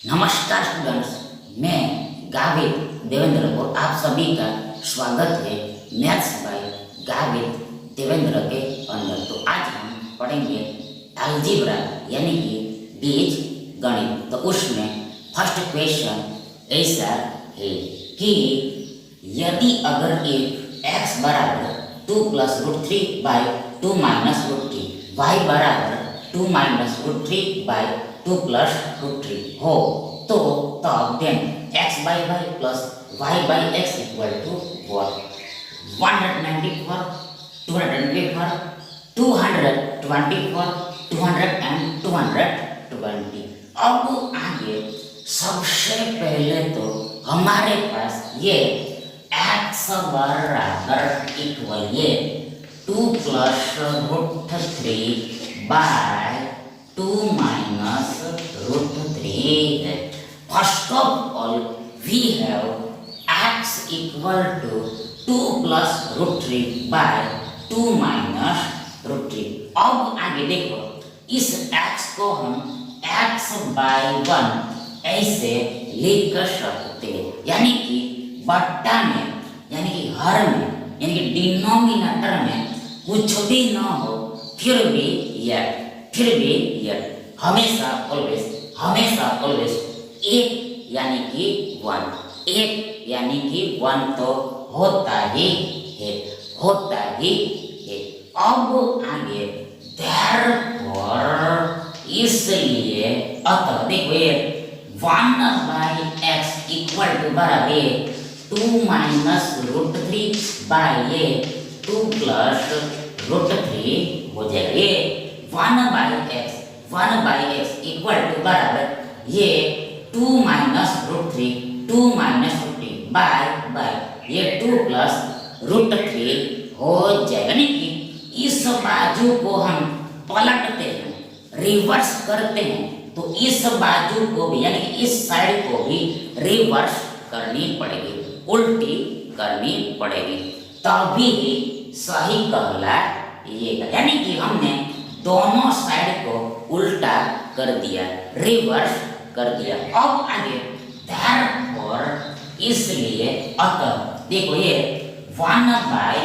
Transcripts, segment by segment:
नमस्कार स्टूडेंट्स, मैं गावित देवेंद्र और आप सभी का स्वागत है मैथ्स बाय गावित देवेंद्र के अंदर। तो आज हम पढ़ेंगे अलजेब्रा यानी कि बीज गणित। तो उसमें फर्स्ट क्वेश्चन ऐसा है कि यदि अगर एक x बराबर 2 plus root 3 by 2 minus root 3 y बराबर 2 minus root 3 by 2 plus root 3 हो तो तब then x by y plus y by x equal to what? 194, 224, 224, 220। अब आगे सबसे पहले तो हमारे पास ये x बराबर इक्वल ये 2 plus root 3 by 2 minus root 3 है। First of all, we have x equal to 2 plus root 3 by 2 minus root 3। अब आगे देखो, इस x को हम x by 1 ऐसे लिख सकते हैं, यानी कि बट्टा में, यानी कि हर में, यानी कि डिनोमिनेटर में कुछ भी न हो फिर भी यह हमेशा ऑलवेज एक यानी कि 1 तो होता ही है। अब आगे therefore इसलिए अतः देखो ये 1 बाई x इक्वल टू बराबर 2 माइनस रूट 3 बाई ये 2 प्लस रूट 3 हो जाएगा। ये 1 बाई x इक्वल टू बराबर ये 2 माइनस रूट 3 बाई ये 2 प्लस रूट 3 हो जाएगा। यानी कि इस बाजू को हम पलटते हैं, रिवर्स करते हैं, तो इस बाजू को भी यानी कि इस साइड को भी रिवर्स करनी पड़ेगी, उल्टी करनी पड़ेगी, तभी सही कहलाएगा। यानी कि हमने दोनों साइड को उल्टा कर दिया, रिवर्स कर दिया। अब आगे therefore इसलिए अतः देखो ये 1 बाई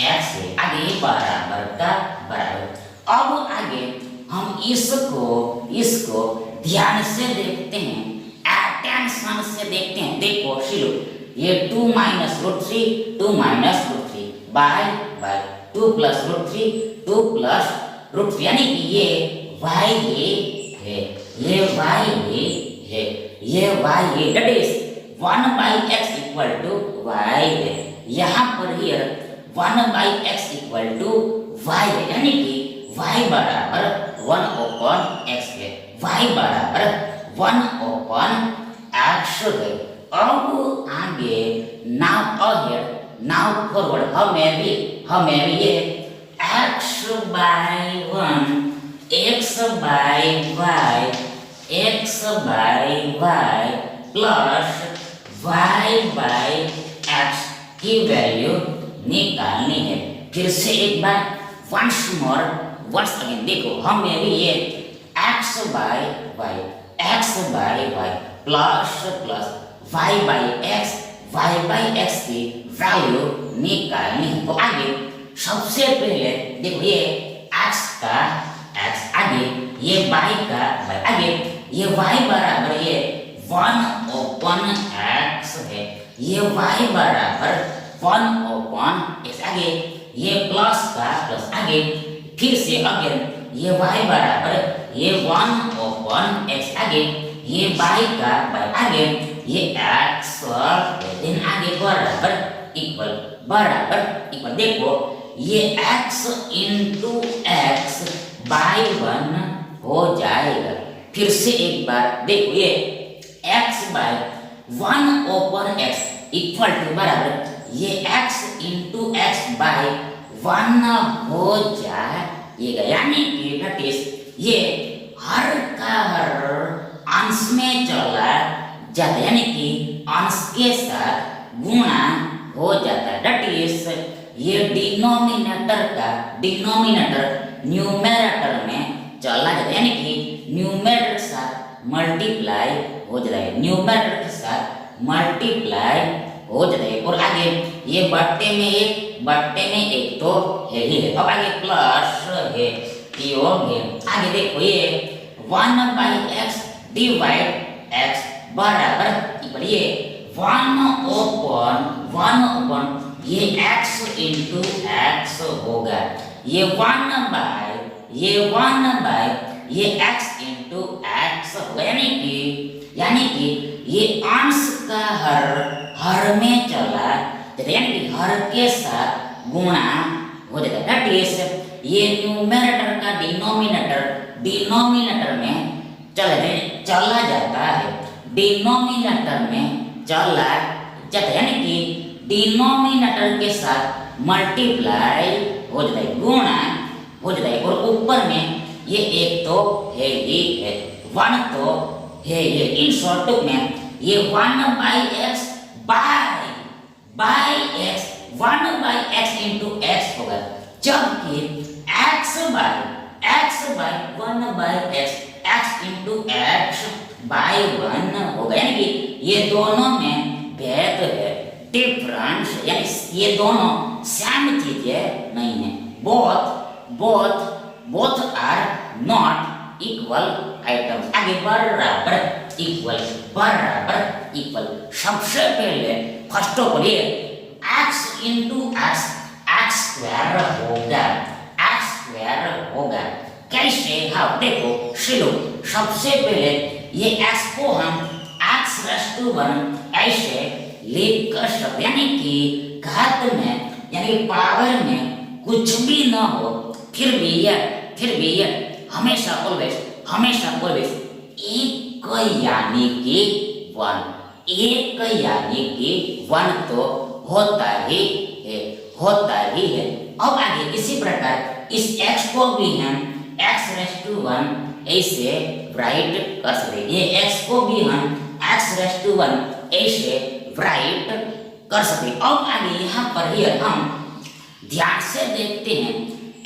x है, आगे बराबर का बराबर। अब आगे हम इसको ध्यान से देखते हैं, अटेंशन से देखते हैं। देखो शिलु ये 2 minus root 3 by 2 plus root 3 यानी कि ये y है, ये y है, that is 1 by x equal to y है। यहाँ पर here 1 by x equal to y है, यानी कि y बराबर 1 upon x है, y बराबर 1 upon x है। अब आगे now ahead, now forward हमें भी ये x by 1 x by y plus y by x की वैल्यू निकालनी है। फिर से एक बार वंस अगेन देखो, हमें भी ये x by y plus y by x की वैल्यू निकालनी है। तो आगे सबसे पहले देखो ये x का x, आगे ये y का y, आगे ये y बराबर ये 1 upon x है, ये y बराबर 1 upon x, आगे ये प्लस का प्लस, आगे फिर से अगेन ये y बराबर ये 1 upon x, आगे ये y का y, आगे ये x देन आगे बराबर देखो ये x into x बाई 1 हो जाएगा। फिर से एक बार देखो ये x by 1 upon x equal to बराबर ये x into x बाई 1 हो जाएगा। यानी कि that is ये हर का हर अंश में चला जाता है, यानी कि अंश के साथ गुणा हो जाता है। that is ये डिनोमिनेटर न्यूमरेटर में चला जाता है, यानी कि न्यूमरेटर के साथ मल्टीप्लाई हो जाता है, न्यूमरेटर के साथ मल्टीप्लाई हो जाता है। और आगे ये बट्टे में एक तो है ही है। अब आगे प्लस है, ये हो गया। आगे देखो ये 1/x डिवाइड x बराबर ये 1/1 ये x इंटू x होगा। ये 1/, ये x इंटू x होगा, यानी कि ये अंश का हर में चला, यानी कि हर के साथ गुणा हो जाता है। दैट इज ये न्यूमरेटर का डिनोमिनेटर में चला जाता है, डिनोमिनेटर में चला जाता है, यानी कि डिनोमिनेटर के साथ मल्टीप्लाई हो जाता है, गुणा हो जाता है। और ऊपर में ये एक तो है ही है, 1 तो है ये। इन शॉर्ट में ये 1/x bye x 1/x into x होगा, जबकि x by 1/x x into x by 1 होगा, यानी कि ये दोनों में भेद है, डिफरेंस, यानी ये दोनों सेम चीजें नहीं है। Both are not equal items. आगे बराबर इक्वल सबसे पहले फर्स्ट ऑफ ऑल ये x इंटू x स्क्वायर होगा। कैसे? हाँ देखो चलो, सबसे पहले ये x को हम x⁻1 ऐसे लिख कर सकते, यानी कि घात में यानी पावर में कुछ भी ना हो, फिर भी यह हमेशा ऑलवेज एक यानी कि 1 तो होता ही है। अब आगे इसी प्रकार इस x को भी हम x⁻1 ऐसे राइट कर सकते, ये x को भी हम x⁻1 ऐसे राइट कर सकते। अब आगे यहाँ पर ही हम ध्यान से देखते हैं,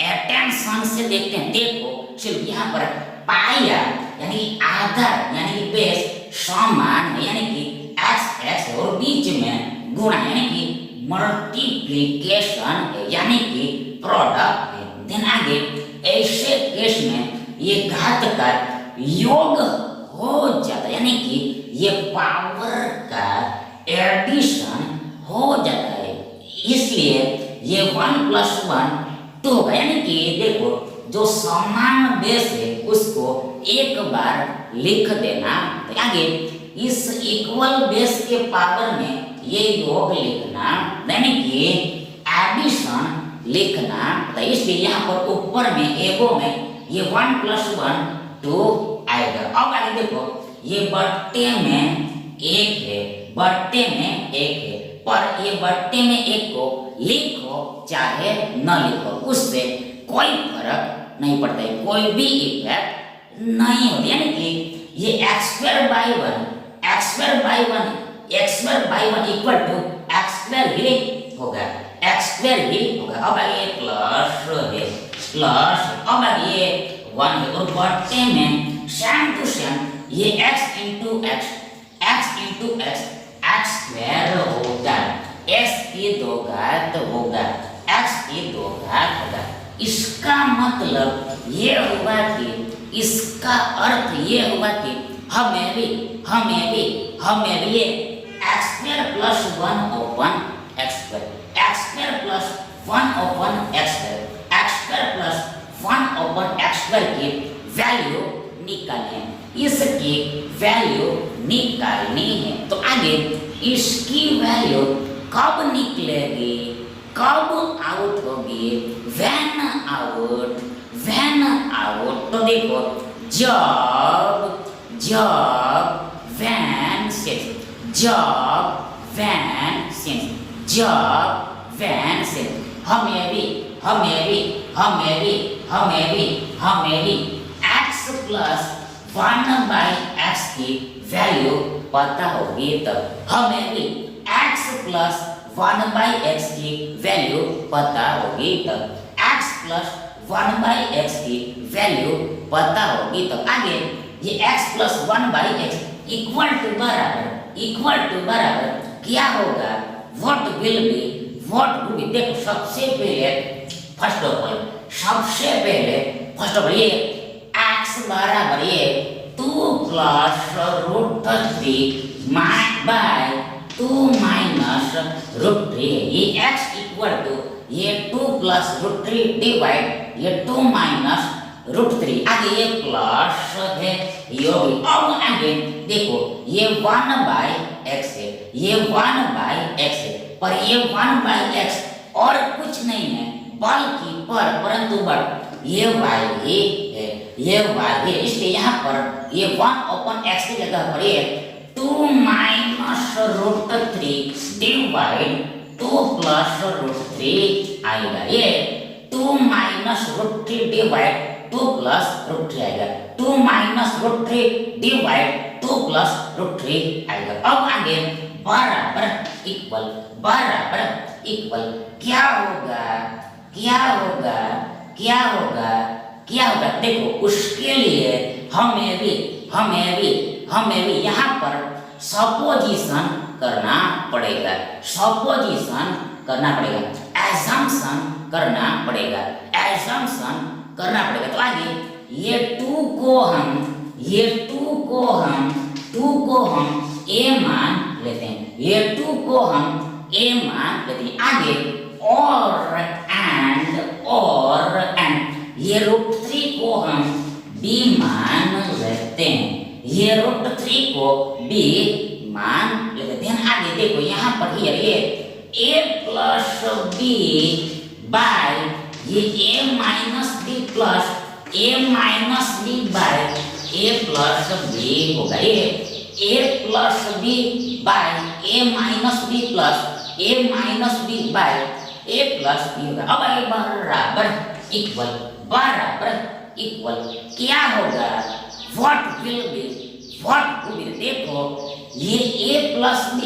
अटेंशन से देखते हैं। देखो चलो यहाँ पर पाया यानी आधा यानी कि बेस समान है, यानी कि x और बीच में गुणा यानी कि मल्टीप्लिकेशन है, यानी कि प्रोडक्ट है। देन आगे ऐसे केस में ये घात का योग हो जाता है, यानी कि ये पावर का एडिशन हो जाता है, इसलिए ये 1 + 1 2 होगा। यानी कि देखो जो समान बेस है उसको एक बार लिख देना, तो आगे इस इक्वल बेस के पावर में ये योग लिखना, यानी कि एडिशन लिखना। तो इसलिए यहाँ पर ऊपर में एगो में ये 1 + 1 2 आएगा। अब आगे देखो ये बट्टे में एक है, पर ये बट्टे में एक को लिखो चाहे न लिखो उससे कोई फर्क नहीं पड़ता है, कोई भी इफेक्ट नहीं होती, यानी कि ये x² by 1 equal to x² ही होगा, अब आगे प्लस अब आगे ये 1 है, और बट्टे में सेम टू सेम ये x इंटू x होगा, x की 2 घात होगा, x की 2 घात होगा। इसका मतलब ये हुआ कि इसका अर्थ ये हुआ कि हमें भी ये x² + 1/x² की वैल्यू निकालनी है, इसकी वैल्यू निकालनी है। तो आगे इसकी वैल्यू कब निकलेगी, कब आउट होगी? When out. तो देखो व्हेन से हमें भी x + 1/x की वैल्यू पता होगी, तब हमें भी x + 1/x की वैल्यू पता होगी, तब x + 1/x की वैल्यू पता होगी, तब आगे ये x plus 1/x equal to बराबर क्या होगा, व्हाट विल बी देखो सबसे पहले फर्स्ट ऑफ ऑल ये x बराबर ये 2 plus root 3 by 2 minus root 3 ये x इक्वल टू ये 2 प्लस रूट 3 डिवाइड ये 2 माइनस रूट 3 आगे ये प्लस है ये भी। अब आगे देखो ये 1/x है, ये 1/x है, पर ये 1/x और कुछ नहीं है बल्कि परंतु बट ये y है, ये y है, इसलिए यहाँ पर ये 1/x की जगह पर ये 2 minus root 3 divide 2 plus root 3 आएगा। ये 2 minus root 3 divide 2 plus root 3 आएगा, 2 minus root 3 divide 2 plus root 3 आएगा। अब आगे बराबर इक्वल क्या होगा देखो उसके लिए हमें भी यहाँ पर सपोजिशन करना पड़ेगा, एजम्पशन करना पड़ेगा। तो आगे ये 2 को हम a मान लेते हैं, ये 2 को हम a मान लेते हैं। आगे और ये रूट 3 को हम b मान लेते हैं, ये रूट 3 को b मान लेते हैं। आगे देखो यहाँ पर ये a प्लस b बाय ये a minus b plus a minus b by a plus b होगा, ये a plus b by a minus b plus a minus b by a plus b होगा। अब ये बराबर इक्वल क्या होगा, what will be देखो ये a plus b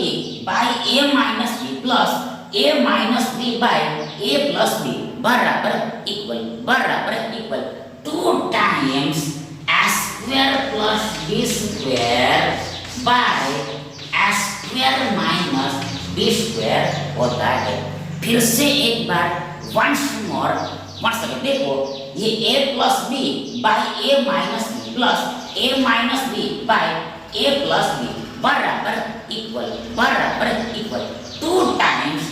by a minus b plus a minus b by a plus b बराबर equal 2 times a square plus b square by a square minus b square होता है। फिर से एक बार once again देखो ये a plus b by a minus b plus a minus b by a plus b बराबर equal 2 times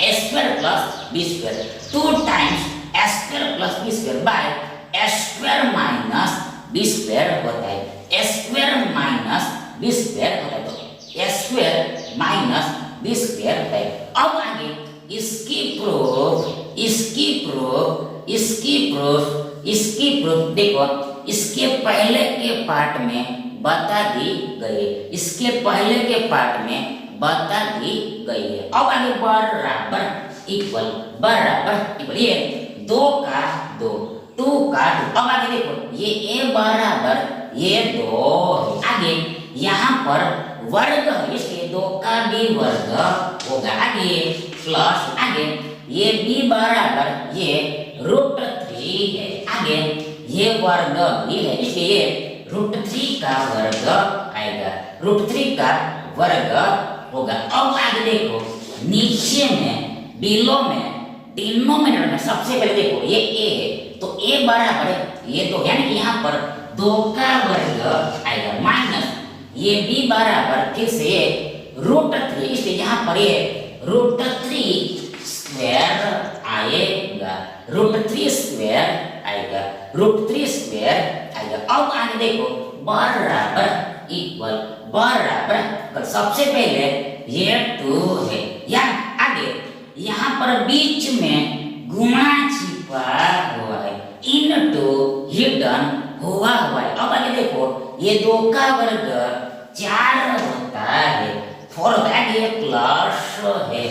a square plus b square, 2 times a square plus b square by a square minus b square होता है, a square minus b square होता है, तो a square minus b square होता है। अब आगे इसकी प्रूफ देखो इसके पहले के पार्ट में बता दी गई है। अब आगे बराबर इक्वल ये 2 का 2 अब आगे देखो ये a बराबर ये 2 है। आगे यहाँ पर वर्ग है इसलिए 2 का b वर्ग होगा। आगे प्लस आगे ये b बराबर ये रूट 3 है। आगे ये वर्ग भी है इसलिए रूट 3 का वर्ग आएगा, रूट 3 का वर्ग होगा। अब आगे देखो नीचे में बिलो में डिनोमिनेटर में सबसे पहले देखो ये a है तो a बराबर ये 2 यानी कि यहाँ पर 2 का वर्ग आएगा माइनस ये b बराबर फिर से रूट 3 इसलिए यहाँ पर ये रूट 3 स्क्वायर आएगा, रूट 3 स्क्वायर आएगा। अब आगे देखो बराबर इक्वल सबसे पहले ये 2 है या आगे यहाँ पर बीच में गुणा छिपा हुआ है, इनटू हिडन हुआ है। अब आगे देखो ये 2 का वर्ग 4 होता है, 4 होता है, ये प्लस है।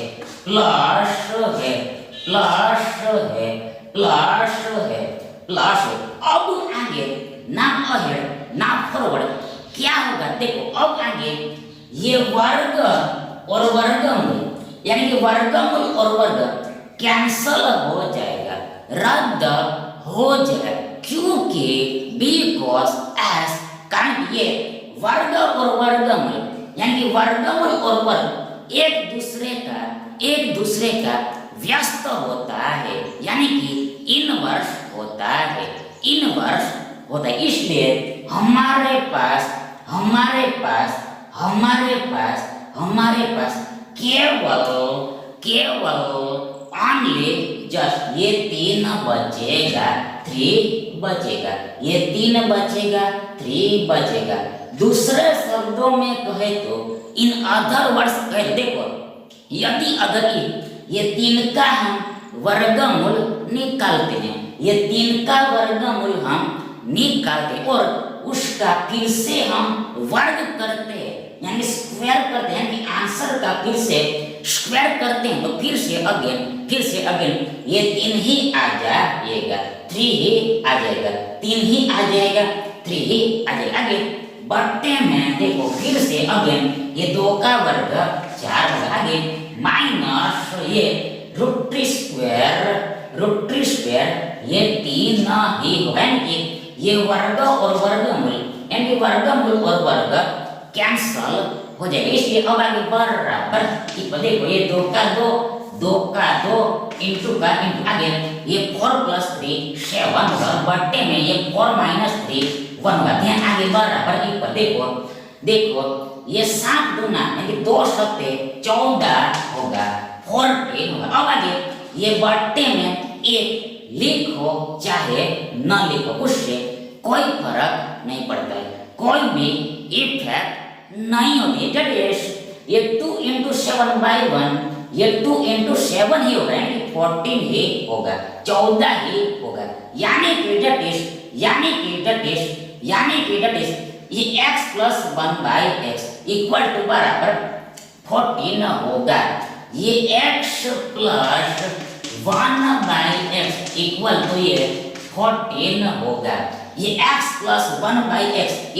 अब आगे ना अहेड ना फॉरवर्ड क्या होगा देखो, अब आगे ये वर्ग और वर्गमूल यानी कि वर्गमूल और वर्ग कैंसल हो जाएगा, रद्द हो जाएगा, क्योंकि बिकॉज एस कारण ये वर्ग और वर्गमूल यानी कि वर्गमूल और वर्ग एक दूसरे का व्यस्त होता है, यानी कि इनवर्स होता है, इसलिए हमारे पास केवल ओनली जस्ट ये 3 बचेगा, 3 बचेगा। दूसरे शब्दों में कहे तो इन अदर वर्ड्स कहे, देखो यदि अगर ये 3 का हम वर्गमूल निकालते हैं, ये 3 का वर्गमूल हम निकालते और उसका फिर से हम वर्ग करते हैं, यानी स्क्वायर करते हैं, कि आंसर का फिर से स्क्वायर करते हैं, तो फिर से अगेन ये 3 ही आ जाएगा, 3 ही आ जाएगा, 3 ही आ जाएगा, 3 ही आ जाएगा। आगे बट्टे में देखो फिर से अगेन ये 2 का वर्ग 4 होगा, आगे माइनस ये रूट स्क्वायर ये 3 ही होगा, यानी ये वर्ग और वर्गमूल यानी वर्गमूल और वर्ग कैंसल हो जाएगा। इसलिए अब आगे बराबर देखो ये 2 का 2 इंटू आगे ये 4 + 3 7 होगा, बट्टे में ये 4 - 3 1 होगा। ध्यान आगे बराबर देखो ये 7 दूना यानी 2 सत्ते 14 होगा, 14 होगा। अब आगे ये बट्टे में 1 लिखो चाहे न लिखो, उससे कोई फर्क नहीं पड़ता है, कोई भी इफेक्ट नहीं होती है। ये 2 × 7/1 ये 2 × 7 ही होगा, यानी 14 ही होगा, 14 ही होगा, यानी कि ये x + 1/x = बराबर 14 होगा। ये x + 1/x = ये 14 होगा, ये x + 1/x =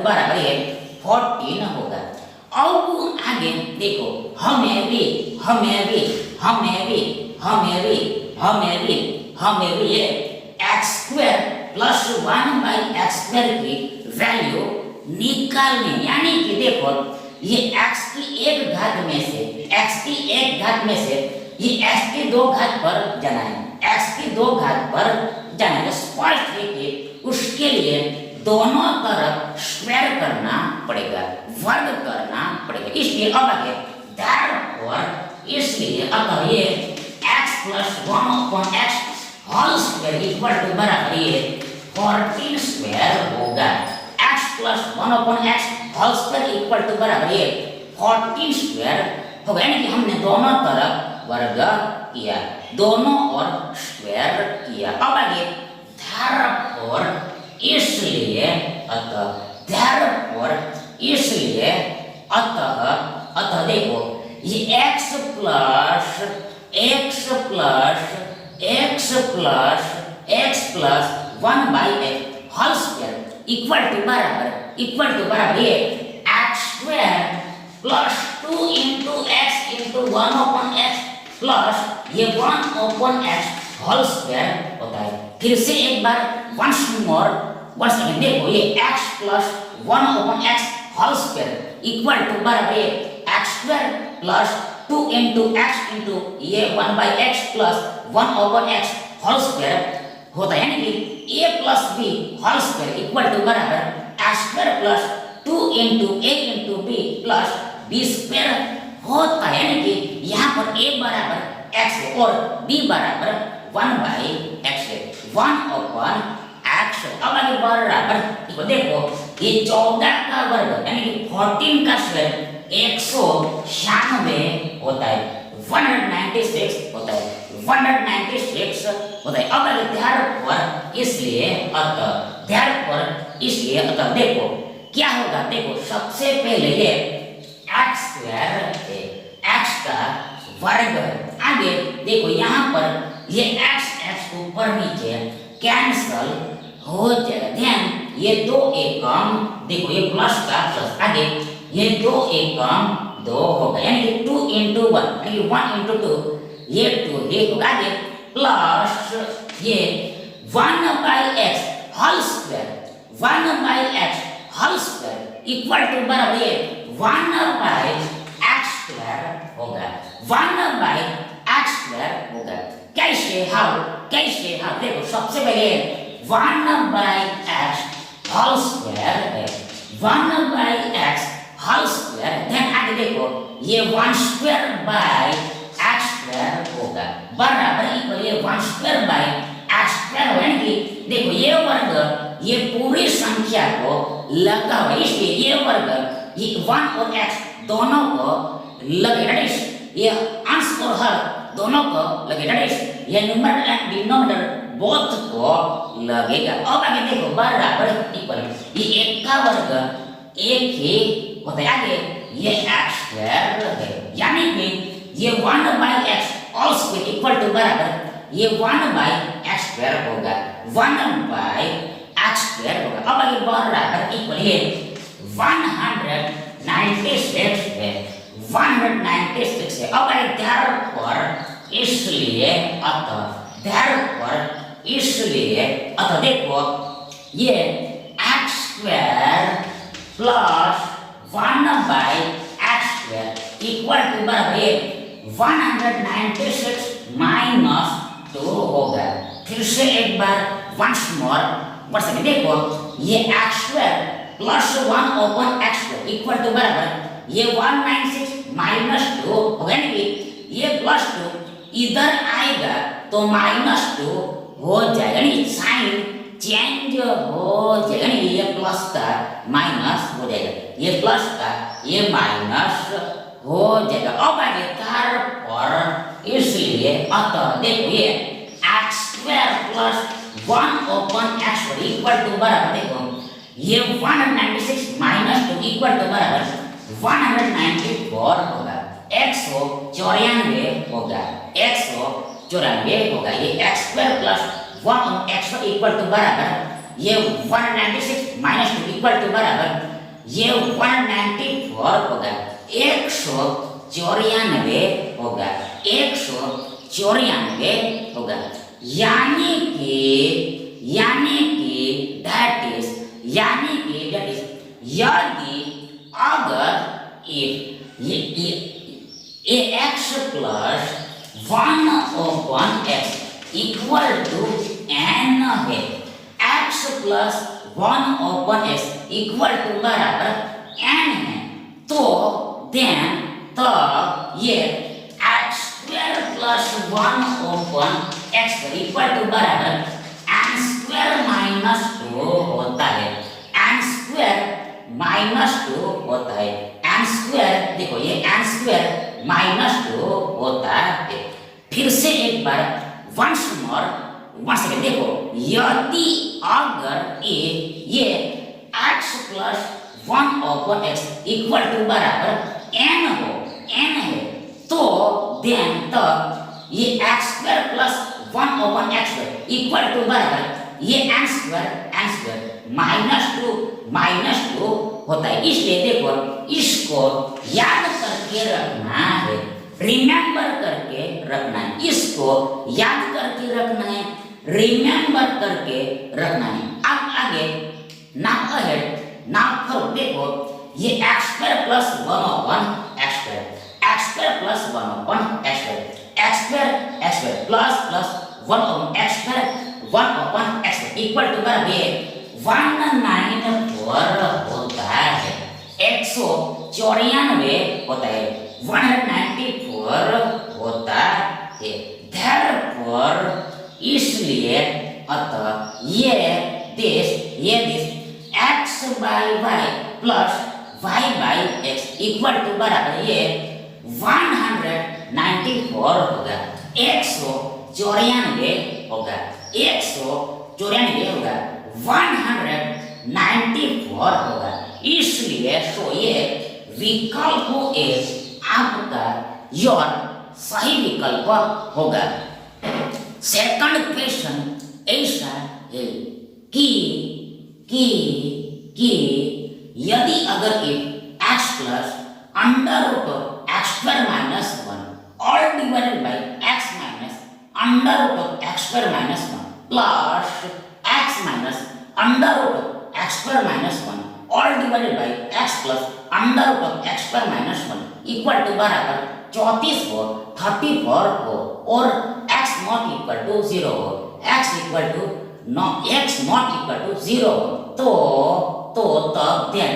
बराबर है 14 होगा। अब आगे देखो हमें भी ये x² + 1/x² की वैल्यू निकालनी, यानी कि देखो ये x की एक घात में से ये x की 2 घात पर जाना है, तो स्पष्ट है कि उसके लिए दोनों तरफ स्क्वायर करना पड़ेगा, वर्ग करना पड़ेगा। इसलिए अब आगे इसलिए अगर ये x + 1/x² = बराबर ये 14² होगा, x + 1/x² = बराबर ये 14² होगा, यानी कि हमने दोनों तरफ वर्ग किया, दोनों ओर स्क्वायर किया। अब आगे इसलिए अतः देखो ये x + 1/x² बराबर ये x² + 2 × x × 1/x प्लस ये 1/x² होता है। फिर से एक बार once again देखो ये x + 1/x² बराबर x² + 2 × x × ये 1/x + 1/x² होता है, यानी कि a + b² बराबर a² + 2 × a × b + b² होता है, यानी कि यहाँ पर a बराबर x है और b बराबर 1/x है, 1/x। अब आगे बराबर देखो ये 14 का वर्ग यानी कि 14 का स्क्वायर 196 होता है, 196 होता है। अब आगे इसलिए अतः देखो क्या होगा, देखो सबसे पहले ये x² है, x का वर्ग। आगे देखो यहाँ पर ये x ऊपर नीचे कैंसल हो जाएगा। ध्यान ये 2 एकम देखो ये प्लस का प्लस, आगे ये 2 एकम 2 होगा, यानी कि 2 × 1 यानी 1 × 2 ये 2 होगा, आगे प्लस ये 1/x² whole square equal to बराबर ये 1 बाई एक्स स्क्वायर होगा, 1 बाई एक्स स्क्वायर होगा। कैसे हाउ देखो सबसे पहले 1 बाई एक्स होल स्क्वायर है, 1 by x whole square, then आगे देखो ये 1 स्क्वायर बाई एक्स स्क्वायर होगा बराबर इक्वल ये 1 स्क्वायर बाई एक्स स्क्वायर होगा। कि देखो ये वर्ग ये पूरी संख्या को लगा हुआ, इसलिए ये वर्ग ये 1 और x दोनों को लगेगा, ये अंश और हर दोनों को लगेगा, ये न्यूमरेटर एंड डिनोमिनेटर बोथ को लगेगा। अब आगे देखो बराबर इक्वल ये एक का वर्ग एक ही होता है, आगे ये x स्क्वायर है, यानी कि ये 1 by x all square equal to बराबर ये 1 बाई एक्स स्क्वायर होगा, 1 बाई एक्स स्क्वायर होगा। अब आगे बराबर इक्वल ये 196 है, 196 है। अब आगे therefore इसलिए अतः देखो ये x square plus 1 by x square equal to बराबर ये 196 माइनस 2 होगा। फिर से एक बार वंस मोर देखो ये x square plus 1 upon x square equal to बराबर ये 196 माइनस 2 होगा, कि ये प्लस 2 इधर आएगा तो माइनस 2 हो जाएगा, नहीं साइन चेंज हो जाएगा, नहीं ये प्लस का माइनस हो जाएगा, ये प्लस का ये माइनस हो जाएगा। अब आगे कार पर इसलिए अतः देखो ये x square plus 1 upon x square equal to बराबर देखो ये 196 माइनस 2 इक्वल टू बराबर 194 होगा, 194 होगा, 194 होगा। ये x square plus 1 x square equal to बराबर ये 196 माइनस 2 इक्वल टू बराबर ये 194 होगा, 194 होगा, 194 होगा। यानी कि दैट इज यदि अगर ये x plus 1 upon x equal to n है, x plus 1 upon x equal to बराबर n है, तो देन तब ये x square plus 1 upon x equal to बराबर n स्क्वायर माइनस 2 होता है, n स्क्वायर माइनस 2 होता है, n स्क्वायर देखो ये n स्क्वायर माइनस 2 होता है। फिर से एक बार वंस सेकंड देखो यदि अगर ये x plus 1 upon x equal to बराबर n है, तो देन तब ये x square plus 1 upon x equal to बराबर ये n स्क्वायर माइनस 2 होता है। इसलिए देखो इसको याद करके रखना है, रिमेंबर करके रखना है, इसको याद करके रखना है, रिमेंबर करके रखना है। अब आगे नाउ अहेड नाउ फॉर देखो ये x square plus 1 upon x square, x square plus 1 upon x square, x square plus 1 upon x square 1 upon x square equal to बराबर 194 होता है, 194 होता है, 194 होता है। therefore इसलिए अतः ये this x by y plus y by x equal to बराबर ये 194 होगा, 194 होगा, 194 होगा, 194 होगा। इसलिए सो ये विकल्प ए आपका योर सही विकल्प होगा। सेकंड क्वेश्चन ऐसा है कि यदि अगर x plus under root x square minus 1 all divided by x minus under root x square minus 1 plus x minus under root x square minus 1 all divided by x plus under root of x square minus 1 equal to बराबर 34 हो 34 हो और x not equal to 0 हो x equal to x not equal to 0 तो तब then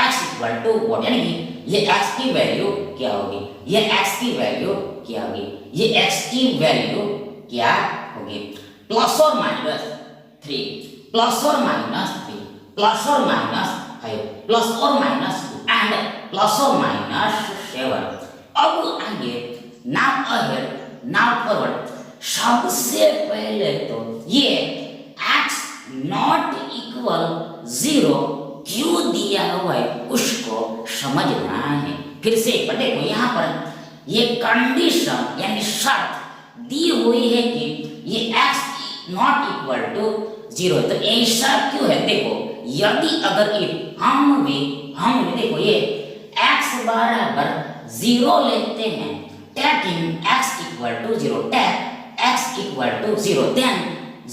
x equal to what, यानी कि ये एक्स की वैल्यू क्या होगी, ये एक्स की वैल्यू क्या होगी, ये एक्स की वैल्यू क्या होगी, प्लस और माइनस 3 प्लस और माइनस 3 प्लस और माइनस 5 प्लस और माइनस 2 एंड प्लस और माइनस 7। अब आगे नाउ अहेड नाउ फॉरवर्ड, सबसे पहले तो ये x नॉट इक्वल 0 क्यों दिया हुआ है उसको समझना है। फिर से एक बार देखो, यहाँ पर ये कंडीशन यानी शर्त दी हुई है कि ये x नॉट इक्वल टू 0 है, तो ऐसा क्यों है देखो, यदि अगर हम भी देखो ये x बराबर 0 लेते हैं, taking x equal to 0 take x equal to 0 then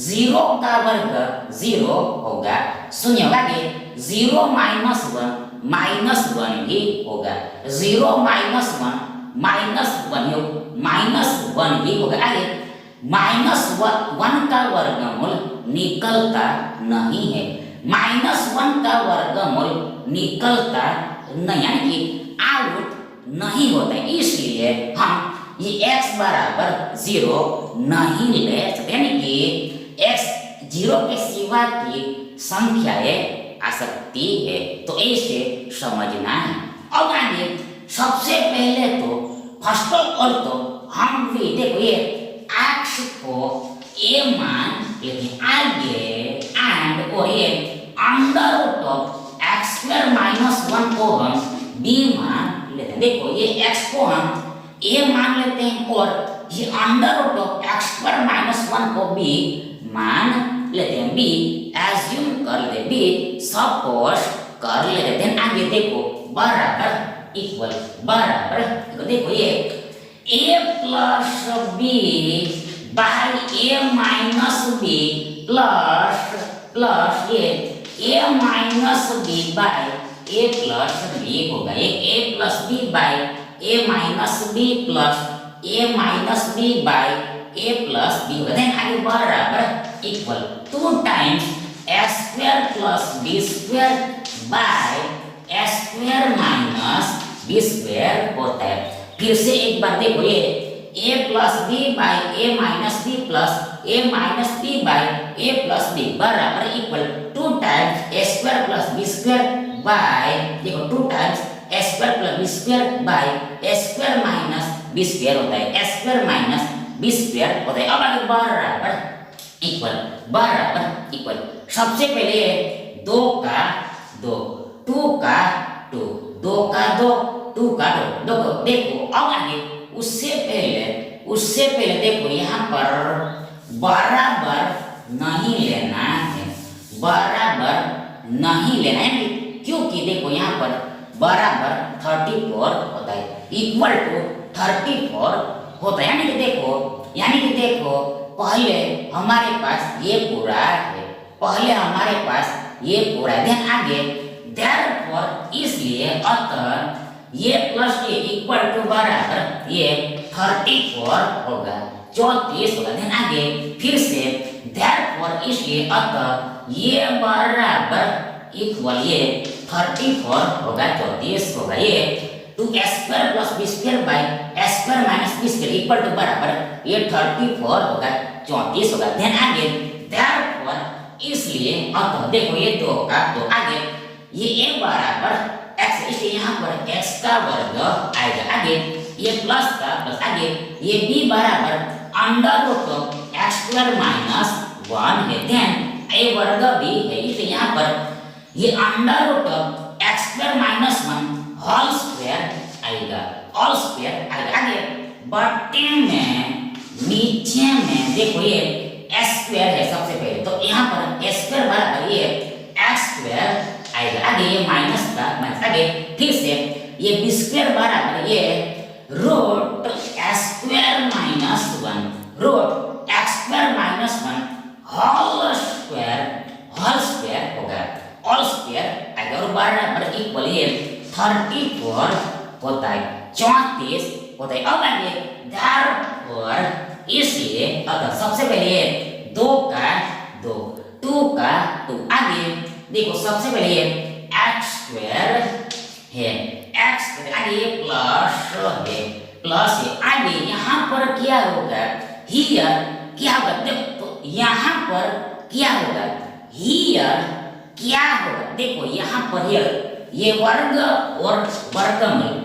0 का वर्ग 0 होगा, सुनिए आगे 0 माइनस 1 ही होगा, 0 माइनस 1 ही होगा। आगे माइनस 1 का वर्गमूल निकलता नहीं है, माइनस 1 का वर्गमूल निकलता नहीं, यानी कि आउट नहीं होता है, इसलिए हम ये x बराबर 0 नहीं ले सकते, यानी कि x 0 के सिवा की संख्याएं आ सकती है, तो ऐसे समझना है। अब आगे सबसे पहले तो फर्स्ट ऑफ ऑल तो हम भी देखो ये x को a मान लेते आगे एंड और ये under root of x square minus 1 को हम b मान लेते हैं। देखो ये x को हम a मान लेते हैं और ये under root of x square minus 1 को b मान लेते हैं, b एज्यूम कर लेते, b सपोज कर लेते हैं। आगे देखो बराबर इक्वल बराबर देखो ये a plus b by a minus b plus ये a minus b by a plus b होगा, ये a plus b by a minus b plus a minus b by a plus b होगा, then आगे बराबर equal 2 times a square plus b square by a square minus b square होता है। फिर से एक बार देखो ये a plus b by a minus b plus a minus b by a plus b बराबर equal 2 times a square plus b square by देखो 2 times a square plus b square by a square minus b square होता है, a square minus b square होता है। अब आगे बराबर equal सबसे पहले 2 का 2 2 का 2 2 का 2 2 का 2 देखो। अब आगे उससे पहले देखो यहाँ पर बराबर नहीं लेना है, बराबर नहीं लेना है, क्योंकि देखो यहाँ पर बराबर 34 होता है, इक्वल टू 34 होता है, यानी कि देखो पहले हमारे पास ये पूरा है, पहले हमारे पास ये पूरा है, देन आगे देयरफॉर इसलिए अतः ये प्लस ये इक्वल टू बराबर ये 34 होगा, 34 होगा, देन आगे फिर से देयरफॉर इसलिए अतः ये बराबर इक्वल ये 34 होगा, 34 होगा, ये 2a square plus b square by a square minus b square equal to बराबर ये 34 होगा, 34 होगा, देन आगे देयरफॉर इसलिए अतः देखो ये 2 का 2 आगे ये a बराबर x, इसलिए यहाँ पर x का वर्ग आएगा, आगे ये प्लस का प्लस, आगे ये b बराबर under root of x square minus 1 है, देन a वर्ग भी है, इसलिए यहाँ पर ये under root of x square minus 1 whole square आएगा, होल स्क्वायर आएगा, आगे बट्टे में नीचे में देखो ये s स्क्वायर है सबसे पहले, तो यहाँ पर s स्क्वायर बराबर ये x स्क्वायर आएगा, आगे ये माइनस का माइनस, आगे फिर से ये b स्क्वायर बराबर ये root x square minus 1 root x square minus 1 whole square होगा, होल स्क्वायर आएगा, और होता है 34 होता है। अब आगे therefore इसलिए अतः सबसे पहले 2 का 2 2 का 2 आगे देखो सबसे पहले x स्क्वायर है x स्क्वायर आगे प्लस है प्लस है आगे यहाँ पर क्या होगा हियर क्या होगा देखो यहाँ पर क्या होगा हियर क्या होगा देखो यहाँ पर हियर ये वर्ग और वर्गमूल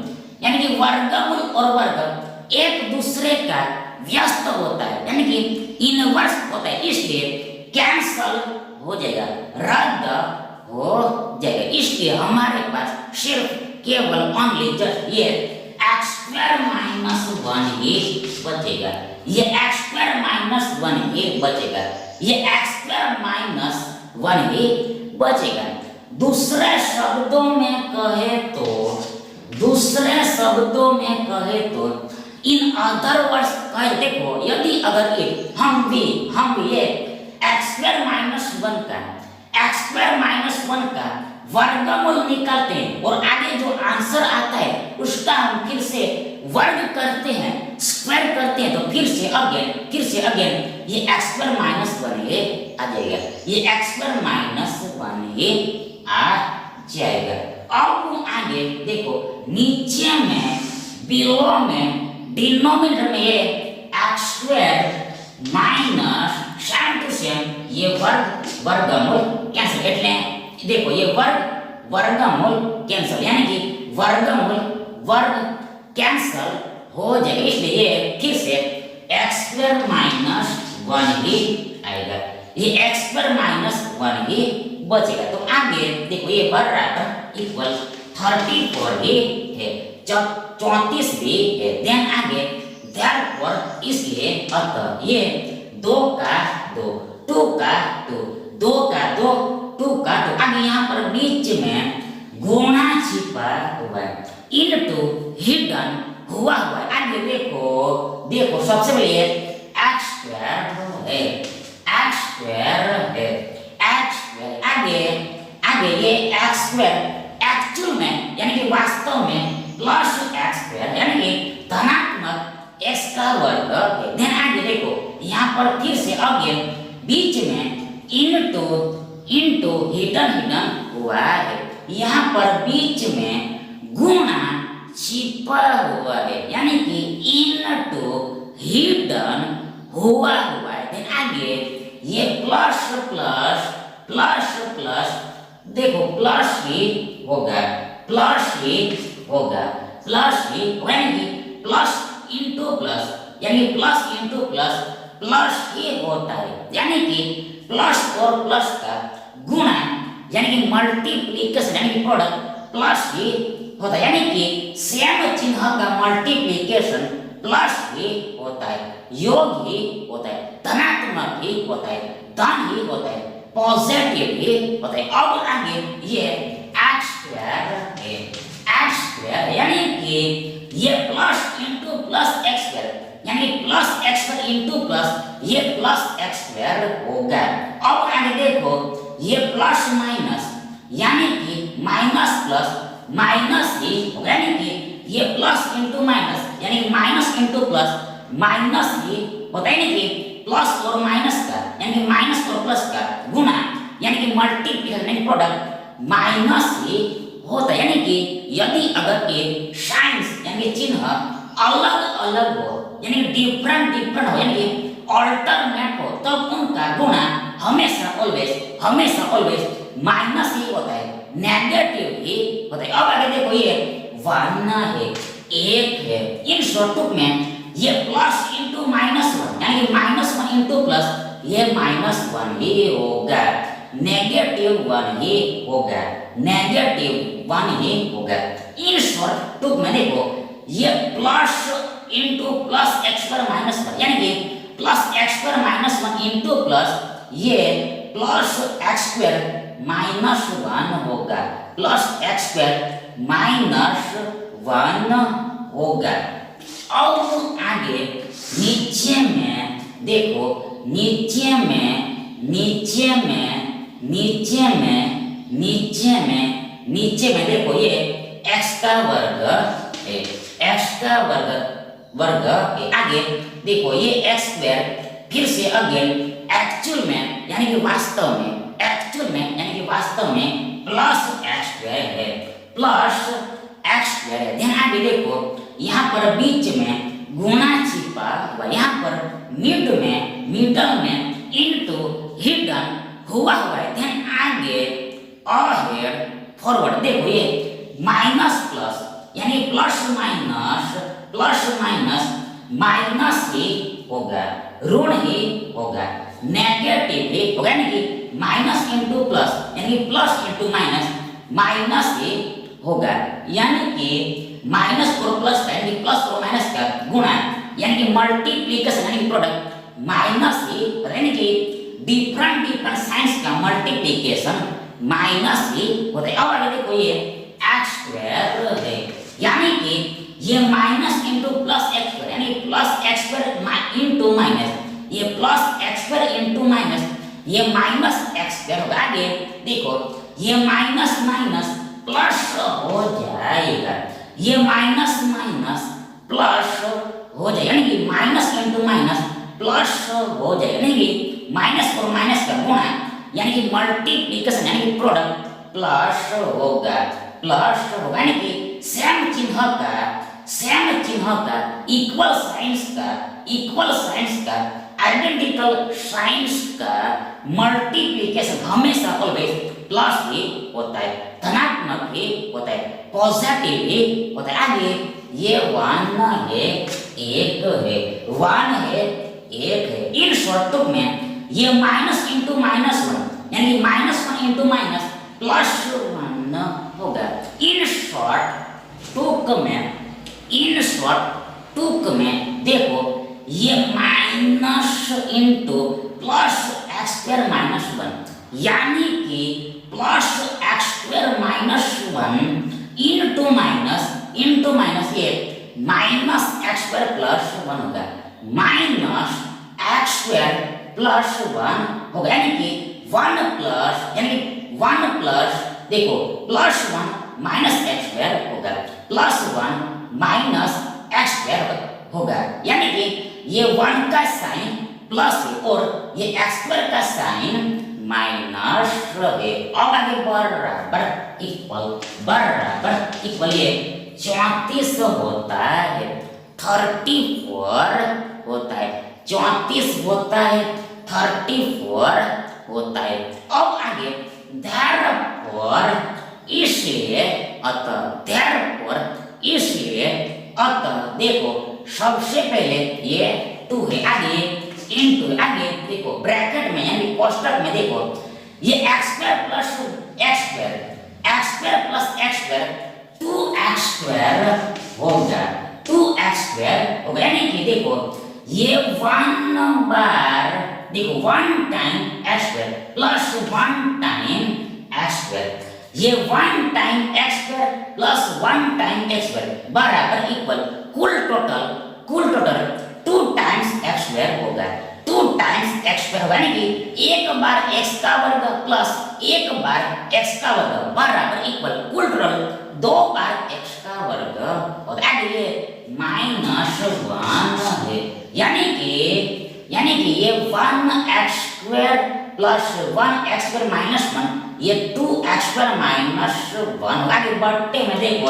यानी कि वर्गमूल और वर्ग एक दूसरे का व्यस्त होता है यानी कि इनवर्स होता है इसलिए कैंसल हो जाएगा रद्द हो जाएगा इसलिए हमारे पास सिर्फ केवल ओनली जस्ट ये x स्क्वायर माइनस 1 ही बचेगा ये x स्क्वायर माइनस 1 ही बचेगा ये x स्क्वायर माइनस 1 ही बचेगा। दूसरे शब्दों में कहे तो इन अदर वर्ड्स कहे देखो यदि अगर हम ये x स्क्वायर माइनस 1 का वर्गमूल निकालते हैं और आगे जो आंसर आता है उसका हम फिर से वर्ग करते हैं स्क्वायर करते हैं तो फिर से अगेन ये x स्क्वायर माइनस 1 ये आ जाएगा ये x स्क्वायर माइनस 1 ये आ जाएगा। अब आगे देखो नीचे में बिलो में डिनोमिनेटर में ये x square minus same to same ये वर्गमूल कैंसिल એટલે देखो ये वर्गमूल कैंसिल यानी कि वर्ग कैंसिल हो जाएगा इसलिए ये फिर से x स्क्वायर माइनस 1 ही आएगा ये x स्क्वायर माइनस 1 ही बचेगा। तो आगे देखो ये बराबर इक्वल 34 ही है 34 भी है देन आगे therefore इसलिए अतः ये 2 का 2 2 का 2 2 का 2 2 का 2 आगे यहाँ पर बीच में गुणा छिपा हुआ है इनटू हिडन हुआ है आगे देखो सबसे पहले x स्क्वायर है आगे ये x स्क्वायर एक्चुअल में यानी कि वास्तव में प्लस x स्क्वायर यानी कि धनात्मक x का वर्ग है देन आगे देखो यहाँ पर फिर से अगेन बीच में इनटू हिडन हुआ है यहाँ पर बीच में गुणा छिपा हुआ है यानी कि इनटू हिडन हुआ है देन आगे ये प्लस देखो प्लस ही होगा यानी कि प्लस इंटू प्लस यानी प्लस इंटू प्लस ही होता है यानी कि प्लस और प्लस का गुणा यानी कि मल्टीप्लिकेशन यानी कि प्रोडक्ट प्लस ही होता है यानी कि सेम चिन्ह का मल्टीप्लिकेशन प्लस ही होता है योग ही होता है धनात्मक ही होता है धन ही होता है पॉजिटिव ही होता है। अब आगे ये x स्क्वायर यानी कि ये plus into plus x square यानी plus x square into plus ये प्लस x स्क्वायर होगा। अब आगे देखो ये प्लस माइनस यानी कि माइनस प्लस माइनस ही होगा यानी कि ये प्लस इंटू माइनस यानी माइनस इंटू प्लस माइनस ही होता है यानी कि प्लस और माइनस का यानी कि माइनस और प्लस का गुणा यानी कि मल्टीप्लिकेशन यानी प्रोडक्ट माइनस ही होता है यानी कि यदि अगर ये साइंस यानी कि चिन्ह अलग हो यानी डिफरेंट हो यानी कि अल्टरनेट हो तब तो उनका गुणा हमेशा ऑलवेज माइनस ही होता है नेगेटिव ही होता है। अब आगे देखो ये 1 है 1 है इन शॉर्ट में ये प्लस इंटू माइनस 1 यानी माइनस 1 इंटू प्लस ये माइनस 1 ही होगा नेगेटिव 1 ही होगा इन शॉर्ट टूक में देखो ये plus into plus x square minus 1 यानी कि plus x square minus 1 into plus ये प्लस x स्क्वायर माइनस 1 होगा प्लस x स्क्वायर माइनस 1 होगा। अब आगे नीचे में देखो नीचे में देखो ये x का वर्ग है। एक्स का वर्ग के आगे देखो ये एक्स स्क्वायर, फिर से अगेन एक्चुअल में यानी कि वास्तव में, एक्चुअल में यानी कि वास्तव में प्लस एक्स स्क्वायर है, प्लस एक्स स्क्वायर है। ध्यान आगे देखो यहाँ पर बीच में गुणा छिपा हुआ, यहाँ पर मिडल में इनटू हिडन हुआ है। ध्यान आगे अहेड फॉरवर्ड देखो ये माइनस प्लस यानी प्लस माइनस माइनस ही होगा, ऋण ही होगा, नेगेटिव ही होगा, यानी कि माइनस इंटू प्लस यानी प्लस इंटू माइनस ही होगा, यानी कि माइनस और प्लस का यानी प्लस और माइनस का गुणा यानी कि मल्टीप्लिकेशन यानी कि प्रोडक्ट माइनस ही, यानी कि डिफरेंट साइंस का मल्टीप्लिकेशन माइनस ही होता है। अब आगे देखो ये एक्स स्क्वायर है, यानी कि ये minus into plus x square यानी plus x square into minus, ये plus x square into minus, ये माइनस एक्स स्क्वायर होगा। आगे देखो ये माइनस प्लस हो जाएगा, ये माइनस प्लस हो जाएगा, यानी कि माइनस इंटू माइनस प्लस हो जाएगा, यानी कि माइनस और माइनस का गुणा यानी कि मल्टीप्लिकेशन यानी कि प्रोडक्ट प्लस होगा, यानी कि सेम चिन्ह का इक्वल साइंस का आइडेंटिकल साइंस का मल्टीप्लिकेशन हमेशा ऑलवेज प्लस ही होता है, धनात्मक ही होता है, पॉजिटिव ही होता है। आगे ये 1 है 1 है, 1 है 1 है। इन शॉर्ट में ये माइनस इंटू माइनस 1 यानी कि माइनस 1 इंटू माइनस प्लस 1 होगा। इन शॉर्ट टूक में देखो ये minus into plus x square minus 1 यानी कि plus x square minus 1 into minus ये माइनस एक्स स्क्वायर प्लस 1 होगा, माइनस एक्स स्क्वायर प्लस 1 होगा, यानी कि 1 प्लस देखो प्लस 1 माइनस एक्स स्क्वायर होगा, प्लस 1 माइनस एक्स स्क्वायर होगा, यानी कि ये 1 का साइन प्लस है और ये एक्स स्क्वायर का साइन माइनस है। अब आगे बराबर इक्वल ये 34 होता है, 34 होता है, 34 होता है, 34 होता है। अब आगे therefore इसलिए अतः देखो सबसे पहले ये 2 है, आगे इनटू आगे देखो ब्रैकेट में यानी कोष्ठक में देखो ये x square plus x square 2x square होगा, 2x स्क्वायर होगा, यानी कि देखो ये 1 बार देखो 1 time x square plus 1 time x square, ये 1 time x square plus 1 time x square बराबर इक्वल कुल टोटल 2 टाइम्स x स्क्वायर होगा, 2 टाइम्स x स्क्वायर होगा, यानी कि एक बार x का वर्ग प्लस एक बार x का वर्ग बराबर इक्वल कुल टोटल 2 बार x का वर्ग और आगे ये माइनस 1 है, यानी कि ये 1x square plus 1x square minus 1 ये 2x स्क्वायर माइनस 1 आगे बढ़ते में देखो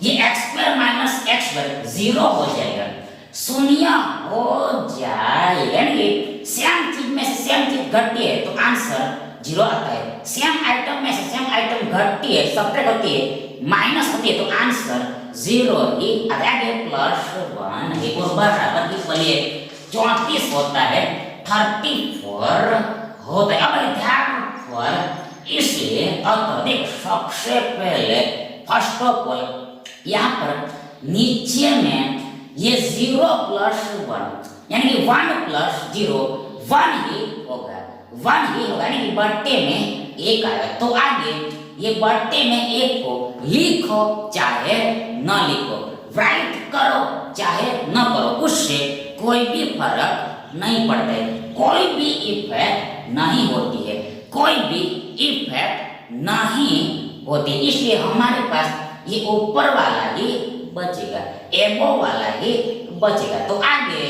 ये x square minus x square 0 हो जाएगा, शून्य हो जाएगा, यानी सेम चीज में से सेम चीज घटती है तो आंसर 0 आता है, सेम आइटम में से सेम आइटम घटती है सब्ट्रैक्ट होती है माइनस होती है तो आंसर 0 ही आता है। आगे प्लस 1 है और बराबर इक्वल 34 होता है, 34 होता है। अब ध्यान पर इसलिए अत्यधिक सबसे पहले फर्स्ट ऑफ ऑल यहाँ पर नीचे में ये 0 प्लस 1 यानी कि 1 प्लस 0 1 ही होगा, यानी कि बट्टे में 1 आएगा, तो आगे ये बट्टे में 1 को लिखो चाहे न लिखो, राइट करो चाहे न करो, उससे कोई भी फर्क नहीं पड़ता है, कोई भी इफेक्ट नहीं होती है, कोई भी इफेक्ट नहीं होती, इसलिए हमारे पास ये ऊपर वाला ही बचेगा, एबो वाला ही बचेगा। तो आगे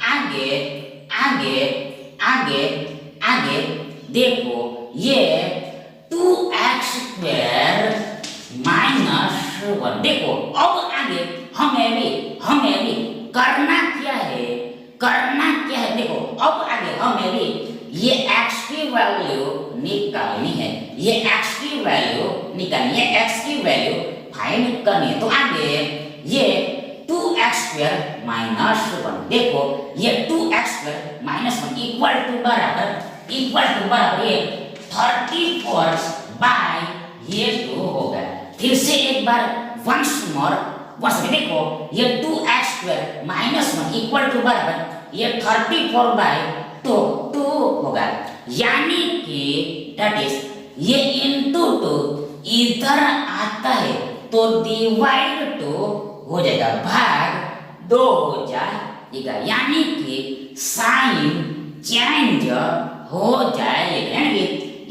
आगे आगे आगे आगे देखो, ये 2x² -1 देखो। अब आगे हमें भी करना क्या है, देखो अब आगे हमें भी ये x की वैल्यू निकालनी है, ये x की वैल्यू निकालनी है, x की वैल्यू फाइंड करनी है। तो आगे ये 2x² -1 देखो, ये 2x² -1 इक्वल टू बराबर ये 34 बाय ये 2 होगा। फिर से एक बार वंस मोर देखो, ये 2x² -1 इक्वल टू बराबर ये 34 बाय 2 होगा, यानी कि दैट इज ये इनटू 2 इधर आता है तो डिवाइड 2 हो जाएगा, भाग 2 हो जाएगा, यानी कि साइन चेंज हो जाएगा, यानी कि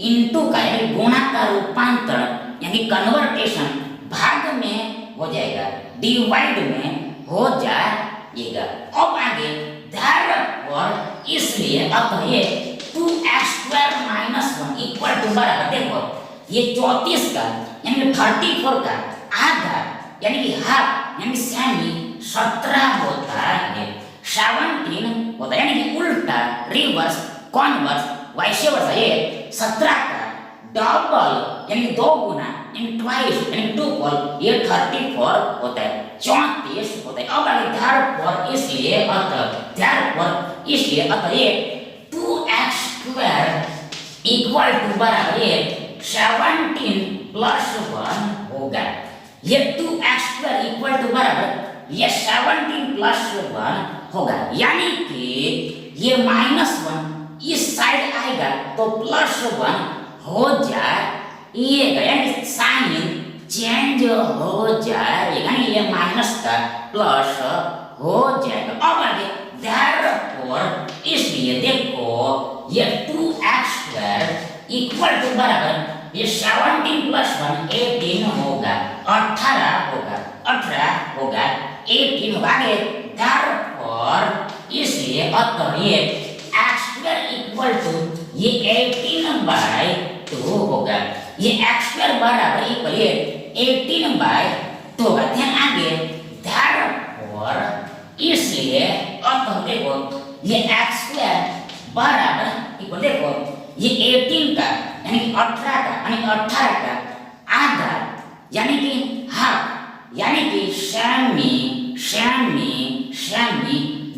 इनटू का यानी गुणा का रूपांतरण यानी कन्वर्टेशन भाग में हो जाएगा, डिवाइड में हो जाएगा। अब आगे therefore इसलिए अब ये 2x² -1 इक्वल टू बराबर देखो, ये 34 का यानी 34 का आधा यानी कि हाफ यानी सेमी 17 होता है, 17 होता है, यानी कि उल्टा रिवर्स कॉन्वर्स वैसे वर्सा ये 17 का डबल यानी 2 गुना यानी ट्वाइस यानी 2 ये 34 होता है, 34 होता है। अब आगे therefore इसलिए अतः ये 2x² इक्वल टू बराबर ये 17 + 1 होगा, ये 2x² इक्वल टू बराबर ये 17 + 1 होगा, यानी कि ये -1 इस साइड आएगा तो +1 हो जाएगा, यानी साइन चेंज हो जाएगा, यानी ये माइनस का प्लस हो जाएगा। अब आगे therefore इसलिए देखो, ये 2x² इक्वल टू बराबर ये 17 + 1 18 होगा, 18 होगा, 18 होगा। आगे therefore इसलिए अतः ये x² इक्वल टू ये 18/2 होगा, ये x² बराबर इक्वल ये 18/2 होगा। ध्यान आगे therefore इसलिए अतः देखो, ये x² बराबर इक्वल देखो ये 18 का यानी 18 का आधा यानी कि हाफ यानी कि सेमी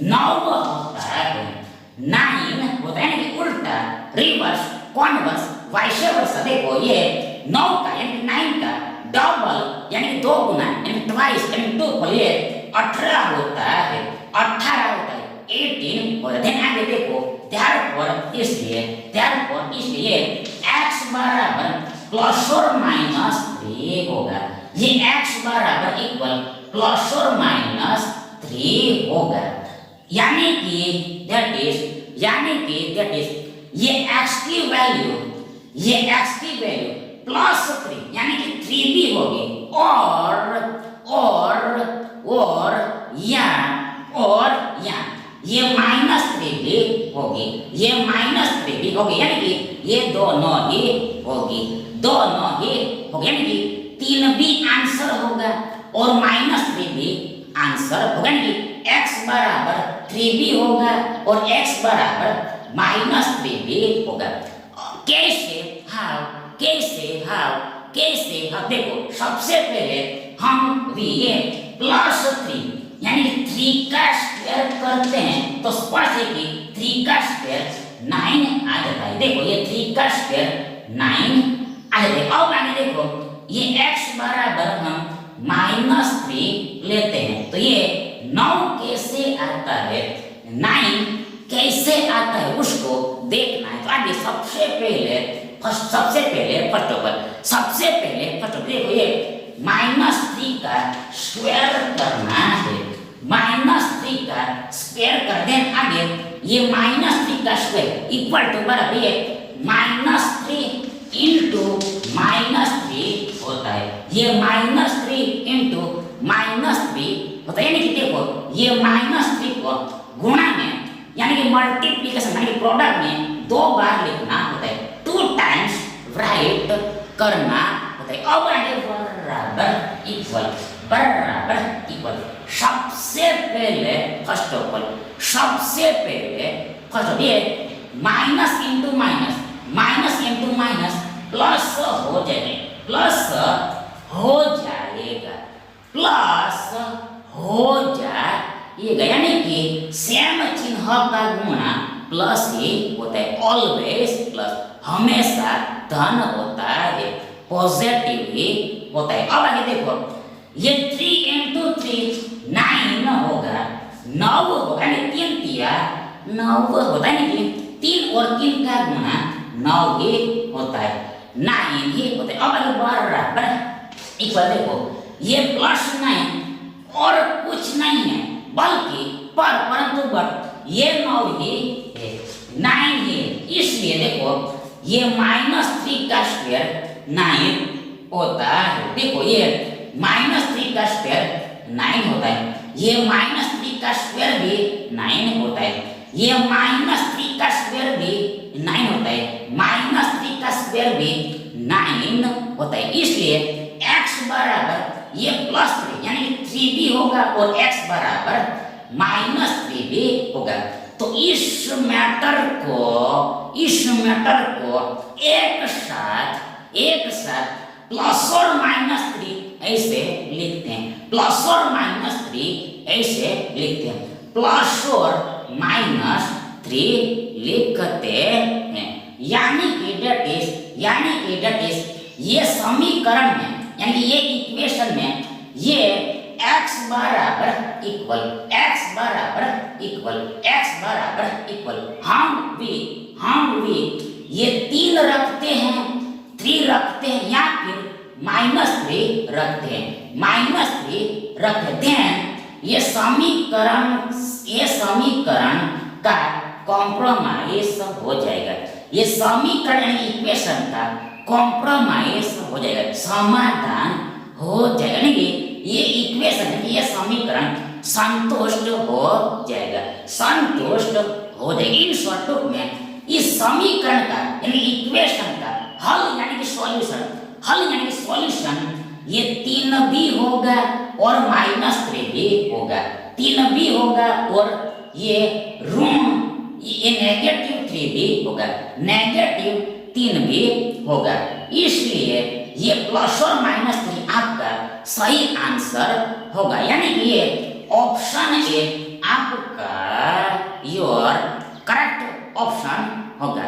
9 होता है, 9 होता है, यानी कि उल्टा रिवर्स कॉन्वर्स वैसे वर्सा देखो, ये 9 का यानी 9 का डबल यानी 2 गुना यानी ट्वाइस यानी 2 ये 18 होता है, 18 होता है, 18 होता है। आगे देखो therefore इसलिए x बराबर ±3 होगा, ये x बराबर इक्वल ±3 होगा, यानी कि दैट इज ये x की वैल्यू +3 यानी कि 3 भी होगी, और यहाँ ये -3 भी होगी, यानी कि ये दोनों ही होगी, यानी कि 3 भी आंसर होगा और -3 भी आंसर होगा, यानी कि x बराबर 3 भी होगा और x बराबर -3 भी होगा। कैसे देखो, सबसे पहले हम ये +3 यानी 3 का स्क्वायर करते हैं तो स्पष्ट है कि 3 का स्क्वायर 9 आ जाता है। देखो ये 3 का स्क्वायर 9 आ जाता है। अब आगे देखो, ये x बराबर हम -3 लेते हैं तो ये 9 कैसे आता है, 9 कैसे आता है उसको देखना है। तो आगे सबसे पहले फर्स्ट ऑफ ऑल देखो, ये -3 का स्क्वायर करना है, -3 का स्क्वायर कर दें। आगे ये -3 का स्क्वायर इक्वल टू बराबर ये -3 इंटू -3 होता है। ये -3 इंटू -3 होता है, यानी कि देखो ये -3 को गुणा में यानी कि मल्टीप्लिकेशन यानी कि प्रोडक्ट में 2 बार लिखना होता है, 2 टाइम्स राइट करना होता है। अब आगे बराबर इक्वल सबसे पहले फर्स्ट ऑफ ऑल ये माइनस इंटू माइनस प्लस हो जाएगा यानी कि सेम चिन्ह का गुणा प्लस ही होता है, ऑलवेज प्लस, हमेशा धन होता है, पॉजिटिव ही होता है। अब आगे देखो ये 3 इंटू 3 9 होगा, 9 होगा, यानी 3 तिया 9 होता है, यानी 3 और 3 का गुणा 9 ही होता है, 9 ही होता है। अब आगे बराबर इक्वल देखो ये +9 और कुछ नहीं है बल्कि परंतु बट ये 9 ही है, 9 ही है, इसलिए देखो ये -3 का स्क्वायर 9 होता है। देखो ये -3 का स्क्वायर 9 होता है, ये -3 का स्क्वायर भी 9 होता है, ये -3 का स्क्वायर भी 9 होता है, -3 का स्क्वायर भी 9 होता है। इसलिए x बराबर ये +3 यानी 3b होगा और x बराबर -3b होगा। तो इस मैटर को एक साथ प्लस और -3 ऐसे लिखते हैं, प्लस और -3 ऐसे लिखते हैं, प्लस और -3 लिखते हैं, यानी कि डेट इज ये समीकरण में यानी ये इक्वेशन में ये x बराबर इक्वल हम भी ये 3 रखते हैं, 3 रखते हैं या फिर -3 रखते हैं, देन ये समीकरण का कॉम्प्रोमाइज हो जाएगा, ये समीकरण इक्वेशन का कॉम्प्रोमाइज हो जाएगा, समाधान हो जाएगा, नहीं ये इक्वेशन ये समीकरण संतुष्ट हो जाएगा। इन शॉर्ट में इस समीकरण का यानी इक्वेशन का हल यानी कि सॉल्यूशन ये 3b होगा और -3 भी होगा, 3b होगा और ये ऋण ये -3b होगा, -3 भी होगा, इसलिए ये प्लस और -3 आपका सही आंसर होगा, यानी कि ये ऑप्शन ए आपका योर करेक्ट ऑप्शन होगा।